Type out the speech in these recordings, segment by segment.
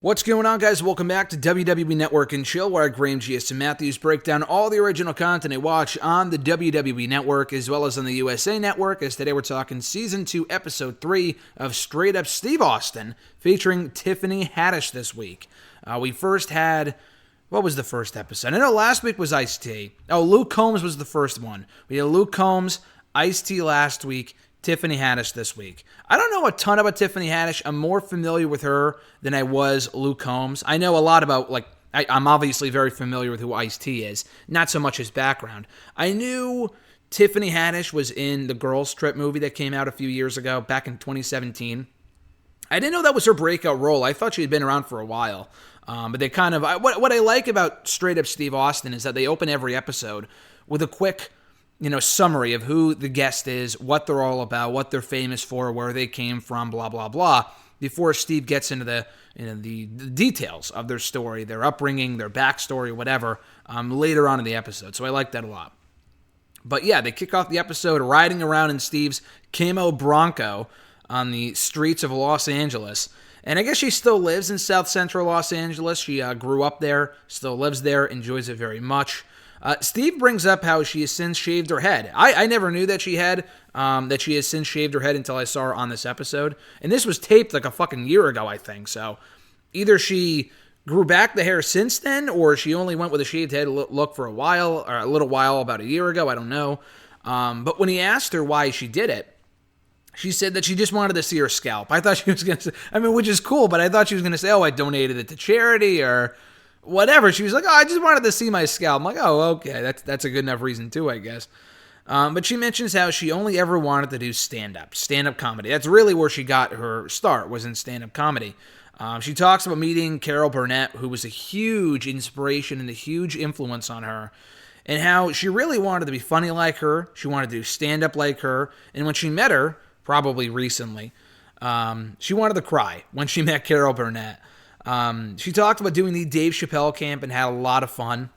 What's going on, guys? Welcome back to WWE Network and Chill, where Graham, GS, and Matthews break down all the original content I watch on the WWE Network as well as on the USA Network, as today we're talking Season 2, Episode 3 of Straight Up Steve Austin, featuring Tiffany Haddish this week. We first had... What was the first episode? I know last week was Ice-T. Oh, Luke Combs was the first one. We had Luke Combs, Ice-T last week, Tiffany Haddish this week. I don't know a ton about Tiffany Haddish. I'm more familiar with her than I was Luke Combs. I know a lot about, I'm obviously very familiar with who Ice-T is, not so much his background. I knew Tiffany Haddish was in the Girls Trip movie that came out a few years ago, back in 2017. I didn't know that was her breakout role. I thought she had been around for a while. But they kind of... What I like about Straight Up Steve Austin is that they open every episode with a quick... summary of who the guest is, what they're all about, what they're famous for, where they came from, blah, blah, blah, before Steve gets into the details of their story, their upbringing, their backstory, whatever, later on in the episode. So I like that a lot. But yeah, they kick off the episode riding around in Steve's camo Bronco on the streets of Los Angeles. And I guess she still lives in South Central Los Angeles. She grew up there, still lives there, enjoys it very much. Steve brings up how she has since shaved her head. I never knew that she has since shaved her head until I saw her on this episode. And this was taped like a fucking year ago, I think. So either she grew back the hair since then, or she only went with a shaved head look for a while, or a little while, about a year ago. I don't know. But when he asked her why she did it, she said that she just wanted to see her scalp. I thought she was going to say, which is cool, but I thought she was going to say, oh, I donated it to charity or whatever. She was like, oh, I just wanted to see my scalp. I'm like, oh, okay, that's a good enough reason too, I guess. But she mentions how she only ever wanted to do stand-up comedy. That's really where she got her start, was in stand-up comedy. She talks about meeting Carol Burnett, who was a huge inspiration and a huge influence on her, and how she really wanted to be funny like her. She wanted to do stand-up like her. And when she met her, probably recently, she wanted to cry when she met Carol Burnett. She talked about doing the Dave Chappelle camp and had a lot of fun.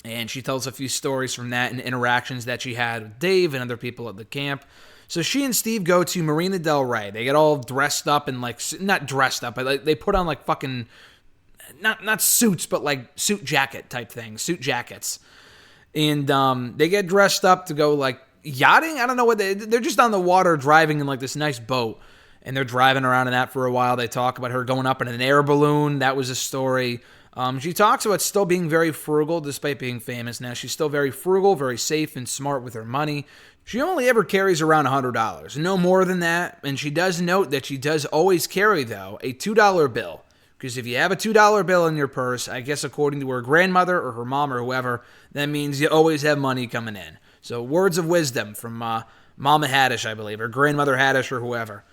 And she tells a few stories from that and interactions that she had with Dave and other people at the camp. So she and Steve go to Marina Del Rey. They get all dressed up and not dressed up, but they put on fucking, not suits, but suit jacket type things, suit jackets. And they get dressed up to go yachting. I don't know what they're just on the water driving in this nice boat. And they're driving around in that for a while. They talk about her going up in an air balloon. That was a story. She talks about still being very frugal despite being famous now. She's still very frugal, very safe and smart with her money. She only ever carries around $100, no more than that. And she does note that she does always carry, though, a $2 bill. Because if you have a $2 bill in your purse, I guess according to her grandmother or her mom or whoever, that means you always have money coming in. So words of wisdom from Mama Haddish, I believe, or Grandmother Haddish or whoever.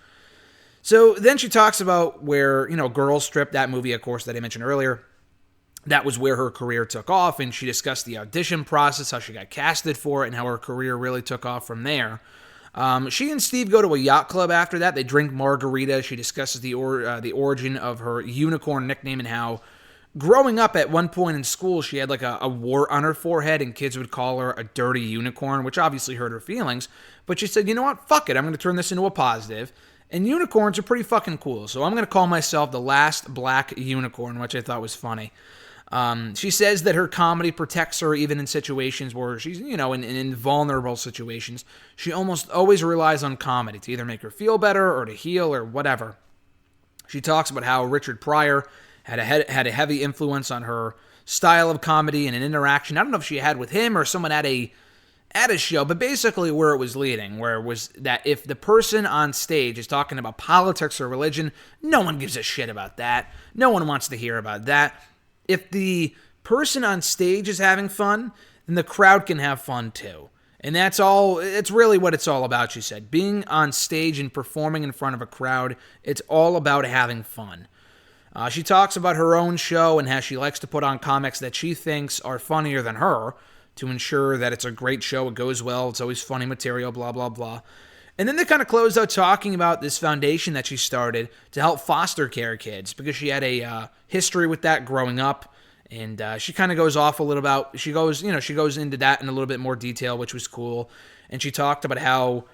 So then she talks about where, Girls Trip, that movie, of course, that I mentioned earlier, that was where her career took off, and she discussed the audition process, how she got casted for it, and how her career really took off from there. She and Steve go to a yacht club after that. They drink margaritas. She discusses the origin of her unicorn nickname and how growing up at one point in school, she had a wart on her forehead, and kids would call her a dirty unicorn, which obviously hurt her feelings. But she said, you know what, fuck it, I'm going to turn this into a positive. And unicorns are pretty fucking cool, so I'm going to call myself the last black unicorn, which I thought was funny. She says that her comedy protects her even in situations where she's, in vulnerable situations. She almost always relies on comedy to either make her feel better or to heal or whatever. She talks about how Richard Pryor had a heavy influence on her style of comedy and an interaction. I don't know if she had with him or someone at a show, but basically where it was leading, where it was that if the person on stage is talking about politics or religion, no one gives a shit about that. No one wants to hear about that. If the person on stage is having fun, then the crowd can have fun too. And that's all, it's really what it's all about, she said. Being on stage and performing in front of a crowd, it's all about having fun. She talks about her own show and how she likes to put on comics that she thinks are funnier than her, to ensure that it's a great show, it goes well, it's always funny material, blah, blah, blah. And then they kind of closed out talking about this foundation that she started to help foster care kids, because she had a history with that growing up, and she kind of goes off a little about, she goes into that in a little bit more detail, which was cool. And she talked about how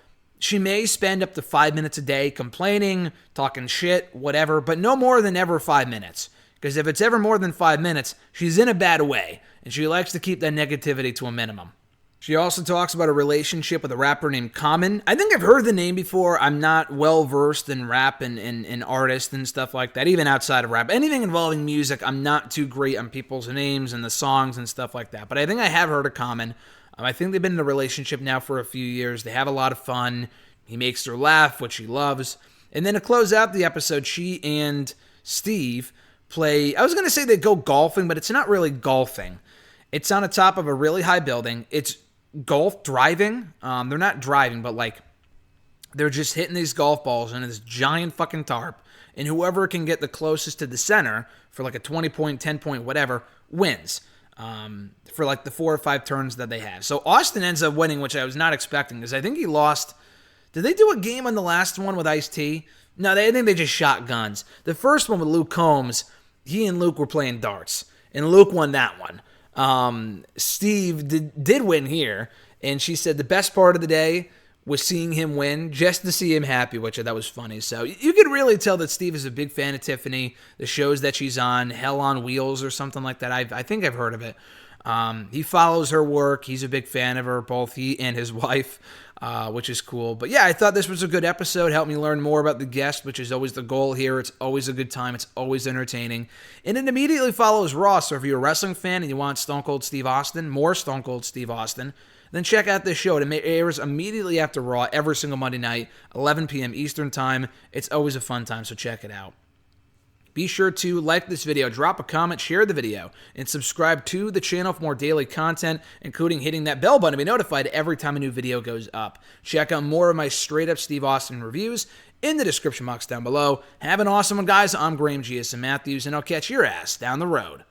She may spend up to 5 minutes a day complaining, talking shit, whatever, but no more than ever 5 minutes. Because if it's ever more than 5 minutes, she's in a bad way, and she likes to keep that negativity to a minimum. She also talks about a relationship with a rapper named Common. I think I've heard the name before. I'm not well-versed in rap and artists and stuff like that, even outside of rap. Anything involving music, I'm not too great on people's names and the songs and stuff like that. But I think I have heard of Common. I think they've been in a relationship now for a few years. They have a lot of fun. He makes her laugh, which she loves. And then to close out the episode, she and Steve play, I was going to say they go golfing, but it's not really golfing. It's on the top of a really high building. It's golf driving. They're not driving, but like they're just hitting these golf balls into this giant fucking tarp. And whoever can get the closest to the center for like a 20-point, 10-point, whatever, wins. For like the 4 or 5 turns that they have. So Austin ends up winning, which I was not expecting, because I think he lost. Did they do a game on the last one with Ice-T? No, I think they just shot guns. The first one with Luke Combs, he and Luke were playing darts, and Luke won that one. Steve did win here, and she said the best part of the day was seeing him win, just to see him happy, which I thought was funny. So you could really tell that Steve is a big fan of Tiffany, the shows that she's on, Hell on Wheels or something like that. I think I've heard of it. He follows her work. He's a big fan of her, both he and his wife, which is cool. But yeah, I thought this was a good episode. Helped me learn more about the guest, which is always the goal here. It's always a good time. It's always entertaining. And it immediately follows Raw. So if you're a wrestling fan and you want Stone Cold Steve Austin, more Stone Cold Steve Austin, then check out this show. It airs immediately after Raw every single Monday night, 11 p.m. Eastern Time. It's always a fun time, so check it out. Be sure to like this video, drop a comment, share the video, and subscribe to the channel for more daily content, including hitting that bell button to be notified every time a new video goes up. Check out more of my straight-up Steve Austin reviews in the description box down below. Have an awesome one, guys. I'm Graham G.S. Matthews, and I'll catch your ass down the road.